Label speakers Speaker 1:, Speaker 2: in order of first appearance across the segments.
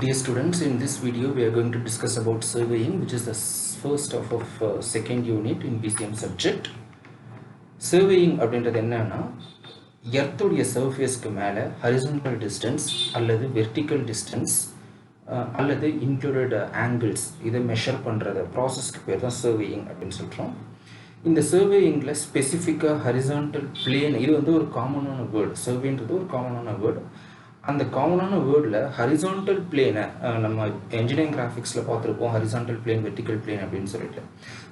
Speaker 1: Dear students, in this video we are going to discuss about surveying, which is the first of second unit in BCM subject. Surveying அப்படின்றது என்னன்னா எர்த்துடைய சர்ஃபேஸ்க்கு மேலே horizontal distance அல்லது vertical distance அல்லது included angles இதை measure பண்ணுறத ப்ராசஸ்க்கு பேர் தான் surveying அப்படின்னு சொல்கிறோம். இந்த சர்வேயிங்கில் ஸ்பெசிஃபிக்காக ஹரிசாண்டல் பிளேன், இது வந்து ஒரு காமனான வேர்டு, சர்வேன்றது ஒரு காமனான வேர்டு. அந்த காமனான வேர்டில் ஹரிசாண்டல் பிளேனை நம்ம என்ஜினியரிங் கிராஃபிக்ஸில் பார்த்துருப்போம், ஹரிசாண்டல் பிளேன் வெர்டிக்கல் பிளேன் அப்படின்னு சொல்லிட்டு.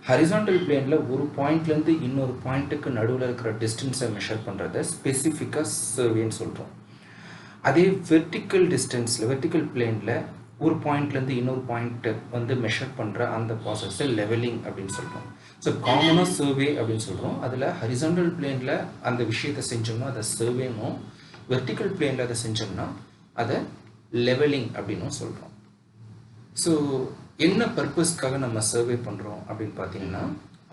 Speaker 1: ஹரிசாண்டல் பிளேனில் ஒரு பாயிண்ட்லேருந்து இன்னொரு பாயிண்ட்டுக்கு நடுவில் இருக்கிற டிஸ்டன்ஸை மெஷர் பண்ணுறத ஸ்பெசிஃபிக்காக சர்வேன்னு சொல்கிறோம். அதே வெர்டிக்கல் டிஸ்டன்ஸில் வெர்டிக்கல் பிளேனில் ஒரு பாயிண்ட்லேருந்து இன்னொரு பாயிண்ட்டை வந்து மெஷர் பண்ணுற அந்த ப்ராசஸை லெவலிங் அப்படின்னு சொல்கிறோம். ஸோ காமனாக சர்வே அப்படின்னு சொல்கிறோம். அதில் ஹரிசாண்டல் பிளேனில் அந்த விஷயத்தை செஞ்சோம்னா அதை சர்வேனும், வெர்டிக்கல் பிளேனில் அதை செஞ்சோம்னா அதை லெவலிங் அப்படின்னும் சொல்கிறோம். ஸோ என்ன பர்பஸ்க்காக நம்ம சர்வே பண்ணுறோம் அப்படின்னு பார்த்தீங்கன்னா,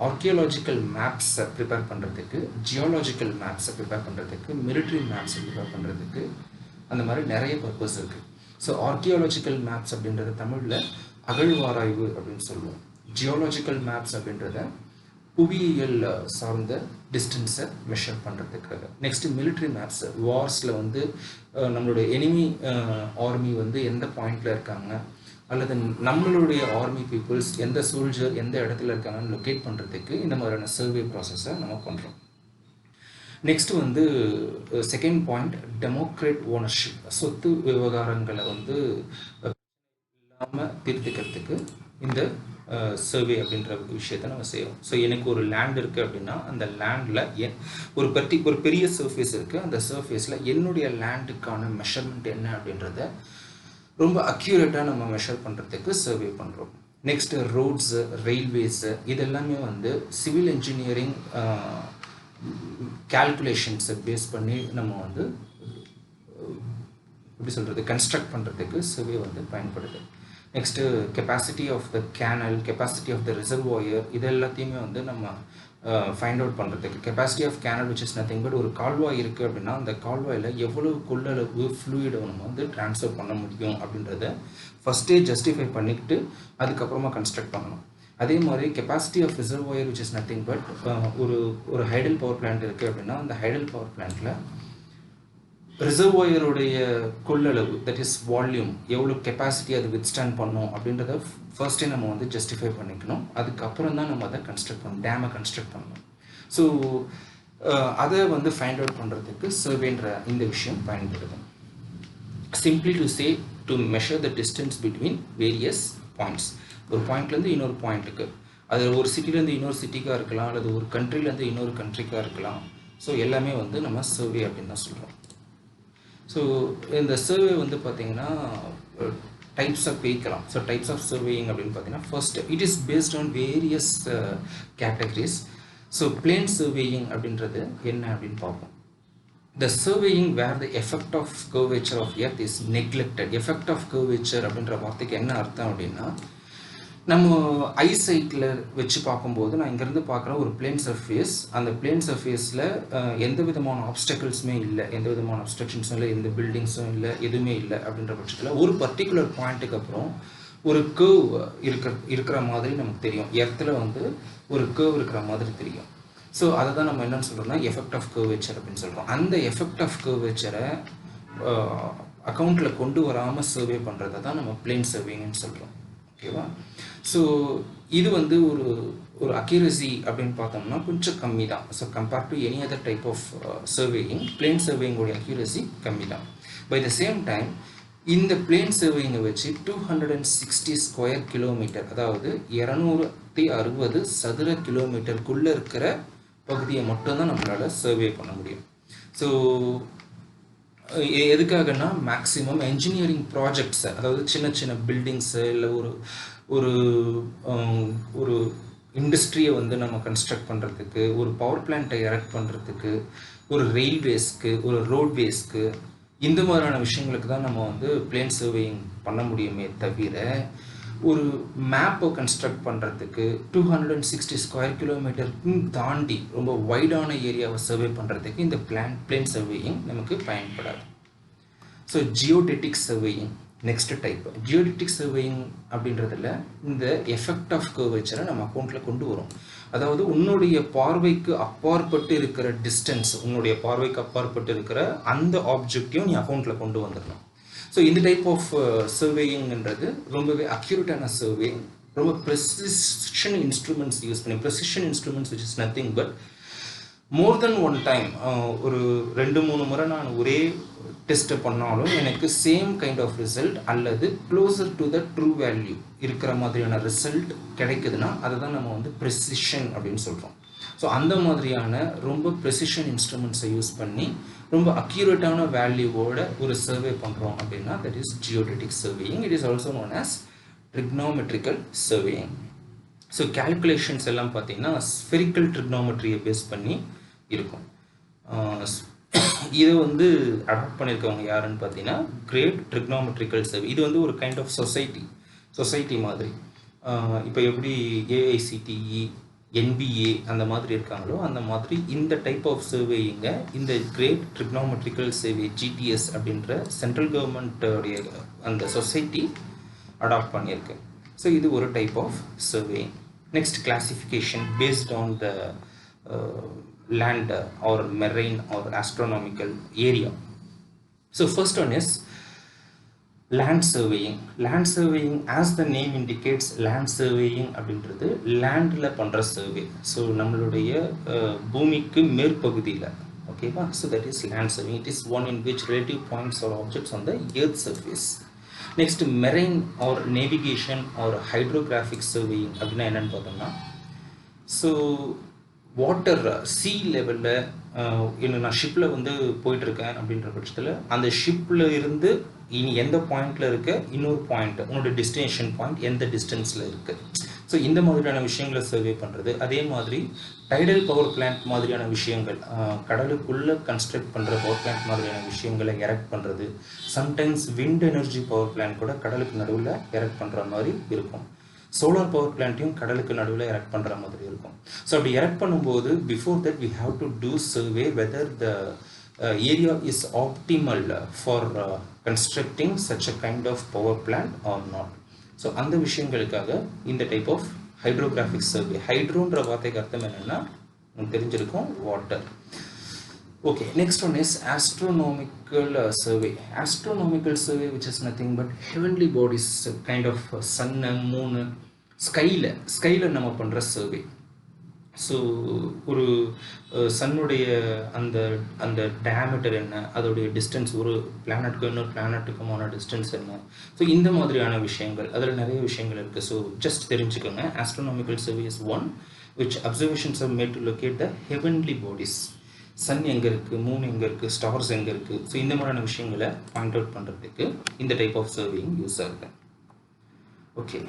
Speaker 1: ஆர்கியாலஜிக்கல் மேப்ஸை ப்ரிப்பேர் பண்ணுறதுக்கு, ஜியாலஜிக்கல் மேப்ஸை ப்ரிப்பேர் பண்ணுறதுக்கு, மிலிட்ரி மேப்ஸை ப்ரிப்பேர் பண்ணுறதுக்கு, அந்த மாதிரி நிறைய பர்பஸ் இருக்குது. ஸோ ஆர்கியாலஜிக்கல் மேப்ஸ் அப்படின்றத தமிழில் அகழ்வாராய்வு அப்படின்னு சொல்லுவோம். ஜியாலஜிக்கல் மேப்ஸ் அப்படின்றத புவியியல் சார்ந்த டிஸ்டன்ஸை மெஷர் பண்ணுறதுக்காக. நெக்ஸ்ட்டு மிலிட்ரி மேப்ஸ், வார்ஸில் வந்து நம்மளுடைய எனிமி ஆர்மி வந்து எந்த பாயிண்டில் இருக்காங்க அல்லது நம்மளுடைய ஆர்மி பீப்புள்ஸ் எந்த சோல்ஜர் எந்த இடத்துல இருக்காங்கன்னு லொக்கேட் பண்ணுறதுக்கு இந்த மாதிரியான சர்வே ப்ராசஸை நம்ம பண்ணுறோம். நெக்ஸ்ட் வந்து செகண்ட் பாயிண்ட், டெமோக்ரேட் ஓனர்ஷிப், சொத்து விவகாரங்களை வந்து இல்லாமல் தீர்த்துக்கிறதுக்கு இந்த சர்வே அப்படின்ற விஷயத்தை நம்ம செய்கிறோம். ஸோ எனக்கு ஒரு லேண்ட் இருக்குது அப்படின்னா அந்த லேண்டில் ஒரு பெரிய சர்ஃபேஸ் இருக்குது, அந்த சர்ஃபேஸில் என்னுடைய லேண்டுக்கான மெஷர்மெண்ட் என்ன அப்படின்றத ரொம்ப அக்யூரேட்டாக நம்ம மெஷர் பண்ணுறதுக்கு சர்வே பண்ணுறோம். நெக்ஸ்ட்டு ரோட்ஸு, ரயில்வேஸு, இதெல்லாமே வந்து சிவில் இன்ஜினியரிங் கால்குலேஷன்ஸை பேஸ் பண்ணி நம்ம வந்து எப்படி சொல்கிறது, கன்ஸ்ட்ரக்ட் பண்ணுறதுக்கு சர்வே வந்து பயன்படுது. Next capacity of the canal, capacity of the reservoir, இது எல்லாத்தையுமே வந்து நம்ம ஃபைண்ட் அவுட் பண்ணுறதுக்கு. Capacity of canal which is nothing but, ஒரு கால்வாய் இருக்குது அப்படின்னா அந்த கால்வாயில் எவ்வளவு கொள்ளளவு ஃப்ளூயிடை நம்ம வந்து ட்ரான்ஸ்ஃபர் பண்ண முடியும் அப்படின்றத ஃபஸ்ட்டே ஜஸ்டிஃபை பண்ணிக்கிட்டு அதுக்கப்புறமா கன்ஸ்ட்ரக்ட் பண்ணணும். அதே மாதிரி capacity of reservoir which is nothing but, ஒரு ஹைடல் பவர் பிளான்ட் இருக்குது அப்படின்னா அந்த ஹைடல் பவர் பிளான்ட்டில் ரிசர்வாயருடைய கொள்ளளவு, தட் இஸ் வால்யூம், எவ்வளோ கெப்பாசிட்டி அது வித்ஸ்டாண்ட் பண்ணும் அப்படின்றத ஃபர்ஸ்டே நம்ம வந்து ஜஸ்டிஃபை பண்ணிக்கணும். அதுக்கப்புறம் தான் நம்ம அதை கன்ஸ்ட்ரக்ட் பண்ணணும், டேமை கன்ஸ்ட்ரக்ட் பண்ணணும். ஸோ அதை வந்து ஃபைண்ட் அவுட் பண்ணுறதுக்கு சர்வேன்ற இந்த விஷயம் பயன்படுது. Simply to say, to measure the distance between various points. ஒரு பாயிண்ட்லேருந்து இன்னொரு பாயிண்ட்டுக்கு, அது ஒரு சிட்டிலேருந்து இன்னொரு சிட்டிக்காக இருக்கலாம் அல்லது ஒரு கண்ட்ரிலேருந்து இன்னொரு கண்ட்ரிக்காக இருக்கலாம். ஸோ எல்லாமே வந்து நம்ம சர்வே அப்படின்னு தான் சொல்கிறோம். ஸோ இந்த சர்வே வந்து பார்த்திங்கன்னா டைப்ஸாக பிரிக்கலாம். ஸோ டைப்ஸ் ஆஃப் சர்வேயிங் அப்படின்னு பார்த்தீங்கன்னா, first it is based on various categories. So plane surveying அப்படின்றது என்ன அப்படின்னு பார்ப்போம். The surveying where the effect of curvature of earth is neglected. Effect of curvature அப்படின்ற வார்த்தைக்கு என்ன அர்த்தம் அப்படின்னா, நம்ம ஐசைட்டில் வச்சு பார்க்கும்போது நான் இங்கேருந்து பார்க்குற ஒரு பிளேன் சர்ஃபேஸ், அந்த பிளேன் சர்ஃபேஸில் எந்த விதமான ஆப்ஸ்டக்கிள்ஸுமே இல்லை, எந்த விதமான அப்ஸ்ட்ரக்ஷன்ஸும் இல்லை, எந்த பில்டிங்ஸும் இல்லை, எதுவுமே இல்லை அப்படின்ற பட்சத்தில் ஒரு பர்டிகுலர் பாயிண்ட்டுக்கு அப்புறம் ஒரு கர்வ் இருக்கிற மாதிரி நமக்கு தெரியும். எர்த்தில் வந்து ஒரு கர்வ் இருக்கிற மாதிரி தெரியும். ஸோ அதை தான் நம்ம என்னென்னு சொல்கிறோம்னா எஃபெக்ட் ஆஃப் கர்வேச்சர் அப்படின்னு சொல்கிறோம். அந்த எஃபெக்ட் ஆஃப் கர்வேச்சரை அக்கௌண்ட்டில் கொண்டு வராமல் சர்வே பண்ணுறதை தான் நம்ம பிளேன் சர்வேன்னு சொல்கிறோம். ஓகேவா? ஸோ இது வந்து ஒரு அக்யூரசி அப்படின்னு பார்த்தோம்னா கொஞ்சம் கம்மி தான். So compare to any other type of surveying, plane சர்வேயிங்கோடைய அக்யூரசி கம்மி தான். பை த சேம் டைம் இந்த பிளேன் சர்வேயிங்கை வச்சு 260 ஸ்கொயர் கிலோமீட்டர், அதாவது 260 சதுர கிலோமீட்டருக்குள்ளே இருக்கிற பகுதியை மட்டும்தான் நம்மளால் சர்வே பண்ண முடியும். ஸோ எதுக்காகனா மேக்ஸிமம் என்ஜினியரிங் ப்ராஜெக்ட்ஸை, அதாவது சின்ன சின்ன பில்டிங்ஸு இல்லை ஒரு ஒரு இண்டஸ்ட்ரியை வந்து நம்ம கன்ஸ்ட்ரக்ட் பண்ணுறதுக்கு, ஒரு பவர் பிளான்ட்டை எரெக்ட் பண்ணுறதுக்கு, ஒரு ரயில்வேஸ்க்கு, ஒரு ரோட்வேஸ்க்கு, இந்த மாதிரியான விஷயங்களுக்கு தான் நம்ம வந்து பிளேன் சர்வேயிங் பண்ண முடியுமே தவிர ஒரு மேப்பை கன்ஸ்ட்ரக்ட் பண்ணுறதுக்கு 260 ஸ்கொயர் கிலோமீட்டருக்கும் தாண்டி ரொம்ப வைடான ஏரியாவை சர்வே பண்ணுறதுக்கு இந்த பிளேன் சர்வேயிங் நமக்கு பயன்படாது. So geodetic surveying, next type geodetic surveying அப்படின்றதுல இந்த எஃபெக்ட் ஆஃப் கர்வேச்சரை நம்ம அக்கௌண்ட்டில் கொண்டு வரும். அதாவது உன்னுடைய பார்வைக்கு அப்பாற்பட்டு இருக்கிற டிஸ்டன்ஸ், உன்னுடைய பார்வைக்கு அப்பாற்பட்டு இருக்கிற அந்த ஆப்ஜெக்டையும் நீ அக்கௌண்ட்டில் கொண்டு வந்துடலாம். ஸோ இந்த டைப் ஆஃப் சர்வேயிங்ன்றது ரொம்பவே அக்யூரேட்டான சர்வே, ரொம்ப ப்ரெசிஷன் இன்ஸ்ட்ருமெண்ட்ஸ் யூஸ் பண்ணி, precision instruments which is nothing but more than one time, ஒரு 2-3 முறை நான் ஒரே டெஸ்ட்டை பண்ணாலும் எனக்கு சேம் கைண்ட் ஆஃப் ரிசல்ட் அல்லது closer to the true value இருக்கிற மாதிரியான ரிசல்ட் கிடைக்குதுன்னா அதை தான் நம்ம வந்து ப்ரெசிஷன் அப்படின்னு சொல்கிறோம். ஸோ அந்த மாதிரியான ரொம்ப ப்ரெசிஷன் இன்ஸ்ட்ருமெண்ட்ஸை யூஸ் பண்ணி ரொம்ப அக்யூரேட்டான வேல்யூவோட ஒரு சர்வே பண்ணுறோம் அப்படின்னா that is geodetic surveying. It is also known as trigonometrical surveying. So calculations எல்லாம் பார்த்தீங்கன்னா ஸ்பெரிக்கல் ட்ரிக்னாமெட்ரியை பேஸ் பண்ணி இருக்கும். இதை வந்து அடாப்ட் பண்ணியிருக்கவங்க யாருன்னு பார்த்தீங்கன்னா கிரேட் ட்ரிக்னாமெட்ரிக்கல் சர்வே. இது வந்து ஒரு கைண்ட் ஆஃப் சொசைட்டி மாதிரி. இப்போ எப்படி ஏஐசிடிஇ, என்பிஏ அந்த மாதிரி இருக்காங்களோ அந்த மாதிரி இந்த டைப் ஆஃப் சர்வேயிங்க இந்த கிரேட் ட்ரிக்னாமெட்ரிக்கல் சர்வே ஜிடிஎஸ் அப்படின்ற சென்ட்ரல் கவர்மெண்ட்டோடைய அந்த சொசைட்டி அடாப்ட் பண்ணியிருக்கு. ஸோ இது ஒரு type of surveying. Next classification based on the land or marine or astronomical area. So first one is land surveying. Land surveying, as the name indicates, land surveying அப்படின்றது லேண்டில் பண்ணுற survey. So நம்மளுடைய பூமிக்கு மேற்பகுதியில், ஓகேவா? So that is land surveying. It is one in which relative points or objects on the earth surface. Next, marine or navigation or hydrographic surveying அப்படின்னா என்னென்னு பார்த்தோம்னா, ஸோ வாட்டர் சீ லெவலில் இன்னும் நான் ஷிப்பில் வந்து போயிட்டுருக்கேன் அப்படின்ற பட்சத்தில் அந்த ஷிப்பில் இருந்து இனி எந்த பாயிண்டில் இருக்க இன்னொரு பாயிண்ட், உன்னோட டெஸ்டினேஷன் பாயிண்ட் எந்த டிஸ்டன்ஸில் இருக்குது. ஸோ இந்த மாதிரியான விஷயங்களை சர்வே பண்ணுறது. அதே மாதிரி டைடல் பவர் பிளான்ட் மாதிரியான விஷயங்கள், கடலுக்குள்ளே கன்ஸ்ட்ரக்ட் பண்ணுற பவர் பிளான்ட் மாதிரியான விஷயங்களை எரெக்ட் பண்ணுறது. Sometimes wind energy power plant கூட கடலுக்கு நடுவில் எரெக்ட் பண்ணுற மாதிரி இருக்கும். சோலார் பவர் பிளான்ட்டையும் கடலுக்கு நடுவில் எரெக்ட் பண்ணுற மாதிரி இருக்கும். ஸோ அப்படி எரெக்ட் பண்ணும்போது before that we have to do survey whether the area is optimal for constructing such a kind of power plant or not. So அந்த விஷயங்களுக்காக இந்த டைப் ஆஃப் ஹைட்ரோகிராஃபிக் சர்வே. ஹைட்ரோன்ற வார்த்தைக்கு அர்த்தம் என்னென்னா உங்களுக்கு தெரிஞ்சிருக்கும், water. Okay, next one is astronomical survey. Astronomical survey, which is nothing but heavenly bodies, kind of sun, moon, skyல நம்ம பண்ற survey. ஸோ ஒரு சன்னுடைய அந்த டயாமீட்டர் என்ன, அதோடைய டிஸ்டன்ஸ், ஒரு பிளானட்டுக்கு இன்னொரு பிளானட்டுக்குமான டிஸ்டன்ஸ் என்ன. ஸோ இந்த மாதிரியான விஷயங்கள், அதில் நிறைய விஷயங்கள் இருக்குது. ஸோ ஜஸ்ட் தெரிஞ்சுக்கோங்க, astronomical survey is one which observations are made to locate the heavenly bodies. Sun எங்கே இருக்குது, மூன் எங்கே இருக்குது, ஸ்டார்ஸ் எங்கே இருக்குது. ஸோ இந்த மாதிரியான விஷயங்களை பாயிண்ட் அவுட் பண்ணுறதுக்கு இந்த டைப் ஆஃப் சர்வேயிங் யூஸ் ஆகுது. ஓகே.